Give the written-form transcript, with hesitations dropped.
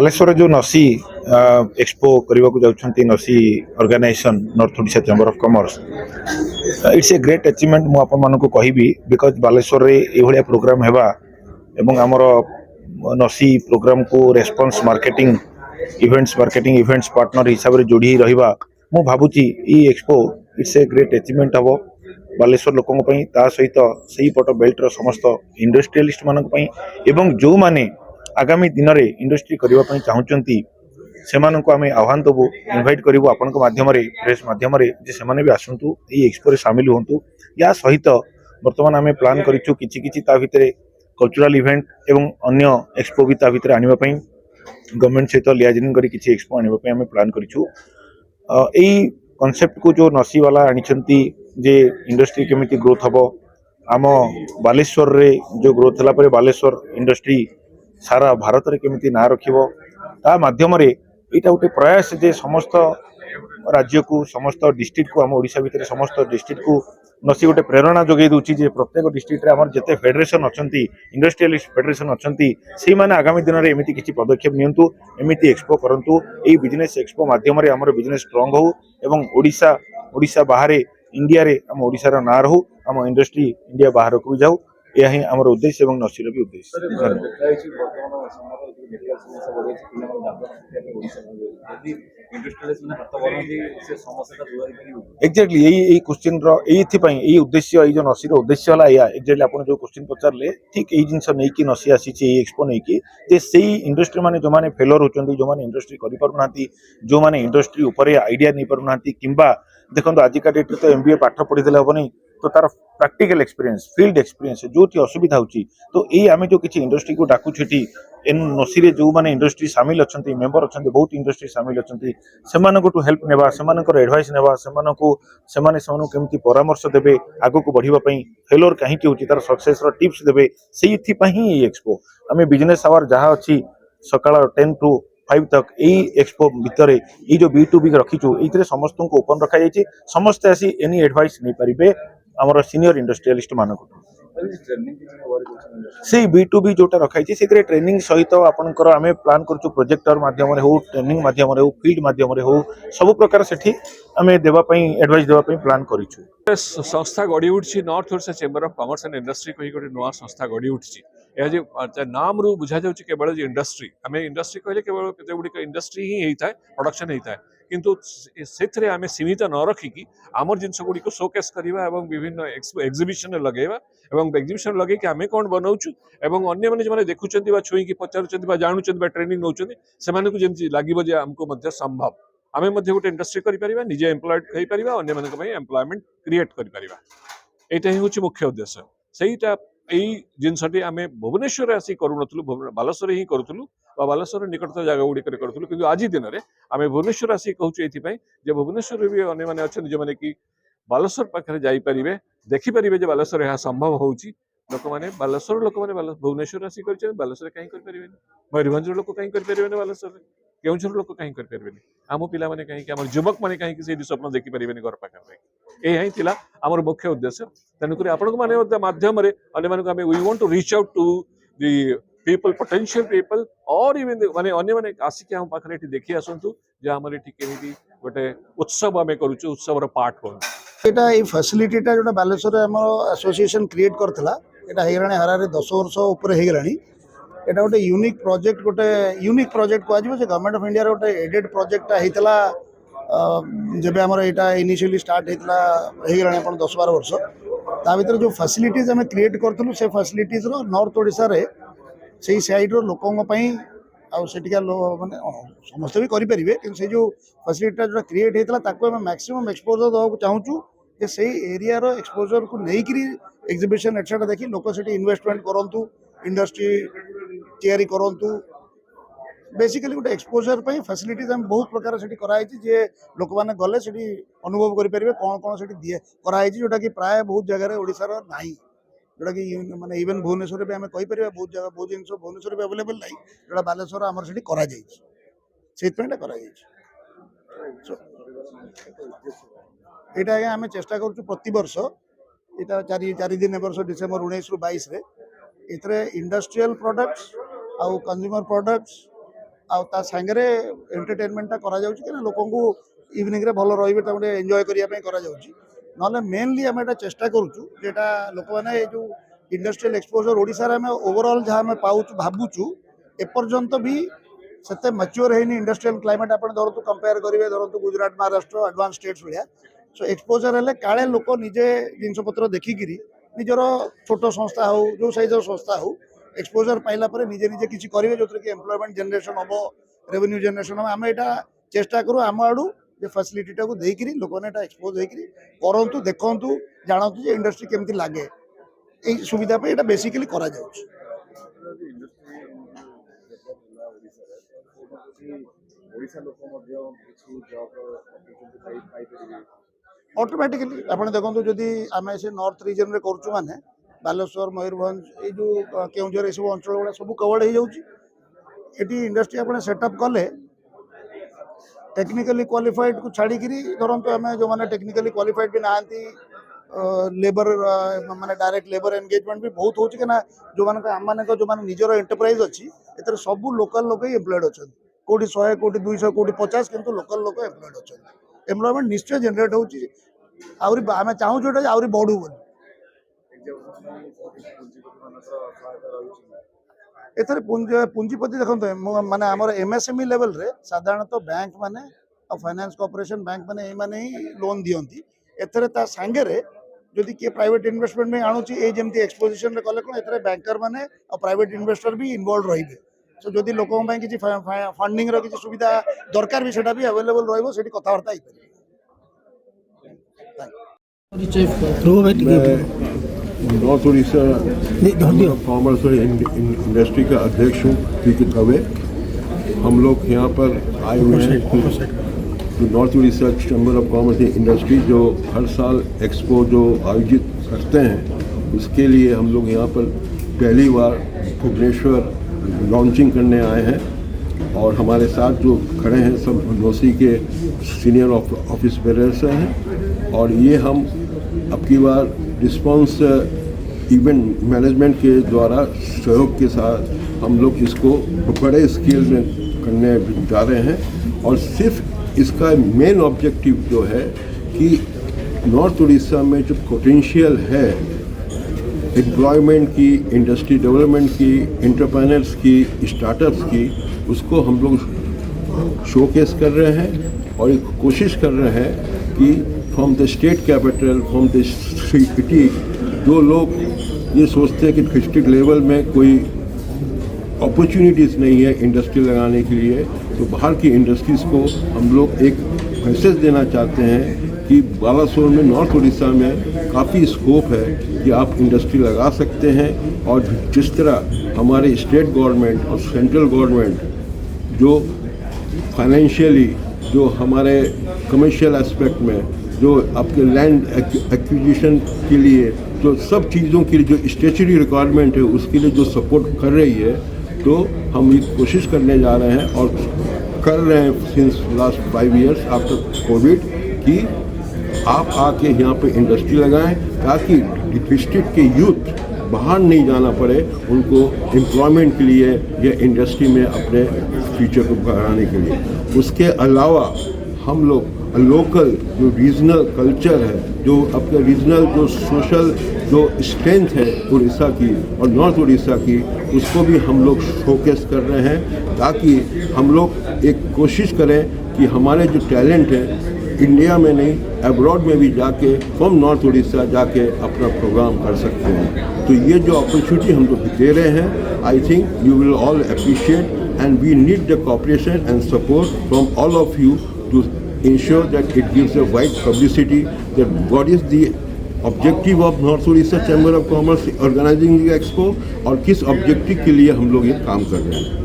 ବାଲେଶ୍ୱରରେ ଯୋଉ ନସି ଏକ୍ସପୋ କରିବାକୁ ଯାଉଛନ୍ତି ନସି organisation north Odisha chamber of commerce it's a great achievement ମୁଁ ଆପଣମାନଙ୍କୁ କହିବି ବିକଜ ବାଲେଶ୍ୱରରେ ଏଇଭଳିଆ ପ୍ରୋଗ୍ରାମ ହେବା ଏବଂ ଆମର ନସି ପ୍ରୋଗ୍ରାମକୁ ରେସ୍ପନ୍ସ ମାର୍କେଟିଂ ଇଭେଣ୍ଟସ ପାର୍ଟନର ହିସାବରେ ଯୋଡ଼ି ରହିବା ମୁଁ ଭାବୁଛି ଏଇ expo it's a great achievement ହେବ ବାଲେଶ୍ୱର ଲୋକଙ୍କ ପାଇଁ ତା ସହିତ ସେଇପଟ ବେଲ୍ଟର ସମସ୍ତ ଇଣ୍ଡଷ୍ଟ୍ରିଆଲିଷ୍ଟ ମାନଙ୍କ ପାଇଁ ଏବଂ ଯେଉଁମାନେ ଆଗାମୀ ଦିନରେ ଇଣ୍ଡଷ୍ଟ୍ରି କରିବା ପାଇଁ ଚାହୁଁଛନ୍ତି ସେମାନଙ୍କୁ ଆମେ ଆହ୍ୱାନ ଦେବୁ ଇନଭାଇଟ୍ କରିବୁ ଆପଣଙ୍କ ମାଧ୍ୟମରେ ପ୍ରେସ୍ ମାଧ୍ୟମରେ ଯେ ସେମାନେ ବି ଆସନ୍ତୁ ଏଇ ଏକ୍ସପୋରେ ସାମିଲ ହୁଅନ୍ତୁ। ୟା ସହିତ ବର୍ତ୍ତମାନ ଆମେ ପ୍ଲାନ୍ କରିଛୁ କିଛି କିଛି ତା ଭିତରେ କଲଚରାଲ ଇଭେଣ୍ଟ ଏବଂ ଅନ୍ୟ ଏକ୍ସପୋ ବି ତା ଭିତରେ ଆଣିବା ପାଇଁ ଗଭର୍ଣ୍ଣମେଣ୍ଟ ସହିତ ଲିଆଜିନିଂ କରି କିଛି ଏକ୍ସପୋ ଆଣିବା ପାଇଁ ଆମେ ପ୍ଲାନ୍ କରିଛୁ। ଏଇ କନସେପ୍ଟକୁ ଯେଉଁ ନସିବାଲା ଆଣିଛନ୍ତି ଯେ ଇଣ୍ଡଷ୍ଟ୍ରି କେମିତି ଗ୍ରୋଥ୍ ହେବ ଆମ ବାଲେଶ୍ୱରରେ ଯେଉଁ ଗ୍ରୋଥ୍ ହେଲା ପରେ ବାଲେଶ୍ୱର ଇଣ୍ଡଷ୍ଟ୍ରି ସାରା ଭାରତରେ କେମିତି ନାଁ ରଖିବ ତା ମାଧ୍ୟମରେ ଏଇଟା ଗୋଟେ ପ୍ରୟାସ ଯେ ସମସ୍ତ ରାଜ୍ୟକୁ ସମସ୍ତ ଡିଷ୍ଟ୍ରିକ୍ଟକୁ ଆମ ଓଡ଼ିଶା ଭିତରେ ସମସ୍ତ ଡିଷ୍ଟ୍ରିକ୍ଟକୁ ନସି ଗୋଟେ ପ୍ରେରଣା ଯୋଗାଇ ଦେଉଛି ଯେ ପ୍ରତ୍ୟେକ ଡିଷ୍ଟ୍ରିକ୍ଟରେ ଆମର ଯେତେ ଫେଡେରେସନ୍ ଅଛନ୍ତି ଇଣ୍ଡଷ୍ଟ୍ରିଆଲିଷ୍ଟ ଫେଡେରେସନ୍ ଅଛନ୍ତି ସେଇମାନେ ଆଗାମୀ ଦିନରେ ଏମିତି କିଛି ପଦକ୍ଷେପ ନିଅନ୍ତୁ ଏମିତି ଏକ୍ସପୋ କରନ୍ତୁ। ଏଇ ବିଜନେସ୍ ଏକ୍ସପୋ ମାଧ୍ୟମରେ ଆମର ବିଜନେସ୍ ଷ୍ଟ୍ରଙ୍ଗ ହଉ ଏବଂ ଓଡ଼ିଶା ବାହାରେ ଇଣ୍ଡିଆରେ ଆମ ଓଡ଼ିଶାର ନାଁ ରହୁ ଆମ ଇଣ୍ଡଷ୍ଟ୍ରି ଇଣ୍ଡିଆ ବାହାରକୁ ବି ଯାଉ ଏହା ହିଁ ଆମର ଉଦ୍ଦେଶ୍ୟ ଏବଂ ନସିର ବି ଉଦ୍ଦେଶ୍ୟ। एक्जाक्टली यही क्वेश्चन यही उद्देश्य ये जो नसीर उद्देश्य है या एक्जाक्टली आप जो क्वेश्चन पचारे ठीक यही जिन नहीं कि नसी आसी एक्सपो नहीं कि से इंडस्ट्री माने जो माने फेलर होती जो माने इंडस्ट्री करें जो माने इंडस्ट्री उपर आइडिया नहीं पारना किंबा देखो आजिका डेट तो एमबीए पाठ पढ़ी हेनी तो तार प्रैक्टिकल एक्सपीरियंस फील्ड एक्सपीरियंस जो असुविधा होची तो यही आम जो किसी इंडस्ट्री को डाकुछु एन नसी रे जो माने इंडस्ट्री सामिल अच्छा मेंबर अच्छा बहुत इंडस्ट्री सामिल अच्छा से हेल्प नेबा से एडवाइस नेबा से केमती परामर्श देवे आगो को बढ़ापी फेलोर कहीं होची तार सक्सेस टिप्स देवे से एक्सपो आम बिजनेस आवर जहाँ अच्छी सकाळ 10 to 5 तक यही एक्सपो भितर ये जो B2B रखीचु ये समस्त को ओपन रखा जाइए समस्ते आसी एनी एडवाइस नहीं पारे आमर सीनियर इंडस्ट्रियलिस्ट मान से B2B जोटा रखाई से ट्रेनिंग सहित आपंकर आम प्लान करूँ प्रोजेक्टर मध्यम हो ट्रेनिंग मध्यम हो फील्ड मध्यम हो सब प्रकार से आम देवाई एडवाइस देवाई प्लान करूँ। संस्था गढ़ी उठी north Odisha chamber of commerce and industry कही गोटे नुआ संस्था गढ़ी उठी यह नाम रू बुझा जाऊँ केवल इंडस्ट्री आम इंडस्ट्री कहले केवल केते गुड़िक इंडस्ट्री ही होता है प्रोडक्शन होता है किंतु से आम सीमित न रखिकी आमर जिनस गुड़ी को शोकेस करवा और विभिन्न एग्जिबिशन लगेगा और एग्जिबिशन लगे आम कौन बनाऊँ और अन्य मैंने जो देखुं छुईकी पचार जानूँ ट्रेनिंग नौ से लगे आमको संभव आम गोटे इंडस्ट्री करें निजे एम्प्लॉयड हो पार एम्प्लॉयमेंट क्रिएट करें यहाँ हूँ मुख्य उद्देश्य सहीटा यही जिनसटी आम भुवनेश्वर आसी करूँ बालेश्वर ही करूँ बालेश्वर निकटतर जगह गुड़िक करूँ कि आज दिन में आम भुवनेश्वर आसी कहूँ ये भुवनेश्वर भी अन्य मैंने अच्छा जो मैंने कि बालेश्वर पाखे जापरें देखिपारे जो बालेश्वर यह संभव हो लोक मैंने बालेश्वर लोक मैंने भुवनेश्वर आसी बालेश्वर कहीं करें मयूरभंज लोक कहीं करें बालेश्वर केउझर लोक कहीं करें आम पिला माने कहीं आम युवक मैंने कहीं से स्वप्न देखिपारे घर पाखे यही थी आमर मुख्य उद्देश्य तेणुक आपण माध्यम we want to reach out to the people potential people और इवन माने अन्य माने आसिक आम पाखे देखी आसतु जे आमर एठी केमिति गोटे उत्सव आम करूँ उत्सव पार्ट हूँ एटा ये फैसिलिटीटा जो बालेश्वर आम एसोसिएशन क्रिएट करथिला एटा हेगलाणी हारारे 10 वर्ष ऊपर हेगलाणी एटा गोटे यूनिक प्रोजेक्ट कहु गवर्नमेंट ऑफ इंडिया गोटे एडेड प्रोजेक्ट होता जब आमर यहाँ इनिशियली स्टार्ट होता है 10-12 वर्ष ता भीतर जो फैसिलिटीज आम क्रिएट करूँ से फैसिलिटीज नॉर्थ ओडिशा रे से साइड्र लोकों आटिका माने समस्ते भी करेंगे कि से जो फैसिलिटा जो क्रिएट होता है मैक्सिमम एक्सपोजर देवाक चाहूँ जे से एरिया रो एक्सपोजर को लेकिन एग्जिबिशन एटसेट्रा देखी लोक से इन्वेस्टमेंट करूँ इंडस्ट्री तैयारी करूँ बेसिकली गोटे एक्सपोजर फैसिलिटीज आम बहुत प्रकार से कराई जे लोक मैंने गले से अनुभव करेंगे कौन कौन से दिए कराई जोटा कि प्राय बहुत जगह ओडिशार नाही जोटा कि माने इवन भुवनेश्वर भी आम कहीपर बहुत जगह बहुत जिन भुवनेश्वर भी अवेलेबल ना जोटा बालेश्वर आमर से यहाँ आज्ञा आम चेष्टा करूँ प्रति वर्ष यहाँ 4 दिन वर्ष डिसेम्बर 19 ରୁ 22 रे इतरे इंडस्ट्रियल प्रोडक्ट्स आउ कंज्यूमर प्रोडक्ट्स आ सांगे एंटरटेनमेंटा करा लोक इवनिंग रे भल रही एंजॉय करने ना मेनली आम एटा चेष्टा करूँ जेटा लोक मैंने जो इंडस्ट्रियल एक्सपोजर ओडिशा रे ओवरऑल जहाँ आम पाऊँ भावुँ एपर्यंत भी से मैच्योर है इंडस्ट्रियल क्लाइमेट आप धरतु कंपेयर करेंगे धरतु गुजरात महाराष्ट्र एडवांस स्टेट्स भाया सो एक्सपोजर हेल्ले काले लोक निजे जिनपतर देखिकी निजर छोट संस्था हो जो साइज संस्था हो एक्सपोजर पाइला पर निजे निजे किसी करेंगे जो कि एम्प्लॉयमेंट जनरेशन हम रेवेन्यू जनरेशन हम आम यहाँ चेष्टा करूँ आम आड़ू जे फैसिलिटीटा को देकर लोक मैंने एक्सपोज होकर देखु जानतु जे इंडस्ट्री केमती लगे ये सुविधा पे ये बेसिकली करा जाउछि। ऑटोमेटिकली आपने देखो जदि आम से नॉर्थ रीजन रे करूँ माने बालेश्वर मयूरभंज ये जो केउझर ये सब अंचल गुड़ा सब कवर्ड हो जाऊँगी इंडस्ट्री आपने सेटअप कले टेक्निकली क्वालिफाइड को छाड़ी धरतु आम जो मैंने टेक्निकली क्वालिफाइड भी नहांती लेबर माने डायरेक्ट लेबर एंगेजमेंट भी बहुत हो जो मान आम मान जो मान निजर एंटरप्राइज अच्छी ए सब लोकल लोक ही एम्प्लॉयड अच्छा कोटी 100 कोटी 200 कोटी 50 किंतु लोकल लोक एम्प्लॉयड अच्छा एम्प्लॉयमेंट निश्चय जनरेट होरी आम चाहूँ जोटा आहरी बढ़ू बोली एथर पुंजीपति देखते माने आमर एमएसएमई लेवल रे साधारणतः बैंक माने और फाइनेंस कॉर्पोरेशन बैंक माने ये माने ही लोन दियंती एथरे ता सांगे रे जदि किए प्राइवेट इन्वेस्टमेंट में आणुची ए जेमती एक्सपोजिशन रे कले कोन एथरे बैंकर माने और प्राइवेट इन्वेस्टर भी इन्वॉल्व रहिबे सो जदि लोकन पय किछि फंडिंग रो किछि सुविधा दरकार भी सेटा भी अवेलेबल रहइबो सेठी कथावार्ता आइ नॉर्थ उड़ीसा कॉमर्स और इंडस्ट्री का अध्यक्ष हूँ पीके दवे। हम लोग यहाँ पर आए हुए हैं north Orissa chamber of commerce and industry जो हर साल एक्सपो जो आयोजित करते हैं उसके लिए हम लोग यहाँ पर पहली बार भुवनेश्वर लॉन्चिंग करने आए हैं और हमारे साथ जो खड़े हैं सब नोसी के सीनियर ऑफिस बेरर्स हैं और ये हम अब की बार रिस्पांस इवेंट मैनेजमेंट के द्वारा सहयोग के साथ हम लोग इसको बड़े स्केल में करने जा रहे हैं और सिर्फ इसका मेन ऑब्जेक्टिव जो है कि नॉर्थ उड़ीसा में जो पोटेंशियल है एम्प्लॉयमेंट की, इंडस्ट्री डेवलपमेंट की, एंटरप्रेन्योर्स की, स्टार्टअप्स की, उसको हम लोग शोकेस कर रहे हैं और एक कोशिश कर रहे हैं कि from the state capital, from the city, जो लोग ये सोचते हैं कि डिस्ट्रिक्ट लेवल में कोई अपॉर्चुनिटीज़ नहीं है इंडस्ट्री लगाने के लिए, तो बाहर की इंडस्ट्रीज़ को हम लोग एक मैसेज देना चाहते हैं कि बालासोर में, नॉर्थ उड़ीसा में काफ़ी स्कोप है कि आप इंडस्ट्री लगा सकते हैं। और जिस तरह हमारे स्टेट गवर्नमेंट और सेंट्रल गवर्नमेंट जो फाइनेंशियली, जो हमारे कमर्शियल एस्पेक्ट में, जो आपके लैंड एक्विजिशन के लिए, जो सब चीज़ों के लिए जो स्टेचुरी रिक्वायरमेंट है उसके लिए जो सपोर्ट कर रही है, तो हम ये कोशिश करने जा रहे हैं और कर रहे हैं since last 5 years after Covid कि आप आके यहाँ पे इंडस्ट्री लगाएं ताकि डिस्ट्रिक्ट के यूथ बाहर नहीं जाना पड़े, उनको एम्प्लॉयमेंट के लिए या इंडस्ट्री में अपने फ्यूचर को बढ़ाने के लिए। उसके अलावा हम लोग लोकल जो रीजनल कल्चर है, जो अपने रीजनल जो सोशल जो स्ट्रेंथ है उड़ीसा की और नॉर्थ उड़ीसा की, उसको भी हम लोग शोकेस कर रहे हैं ताकि हम लोग एक कोशिश करें कि हमारे जो टैलेंट है इंडिया में नहीं, अब्रॉड में भी जाके फ्रॉम नॉर्थ उड़ीसा जाके अपना प्रोग्राम कर सकते हैं। तो ये जो अपॉर्चुनिटी हम लोग दे रहे हैं, I think you will all appreciate and we need the cooperation and support from all of you to ensure that it gives a wide publicity that what is the objective of North Odisha Chamber of Commerce organizing the expo और किस objective के लिए हम लोग ये काम कर रहे हैं।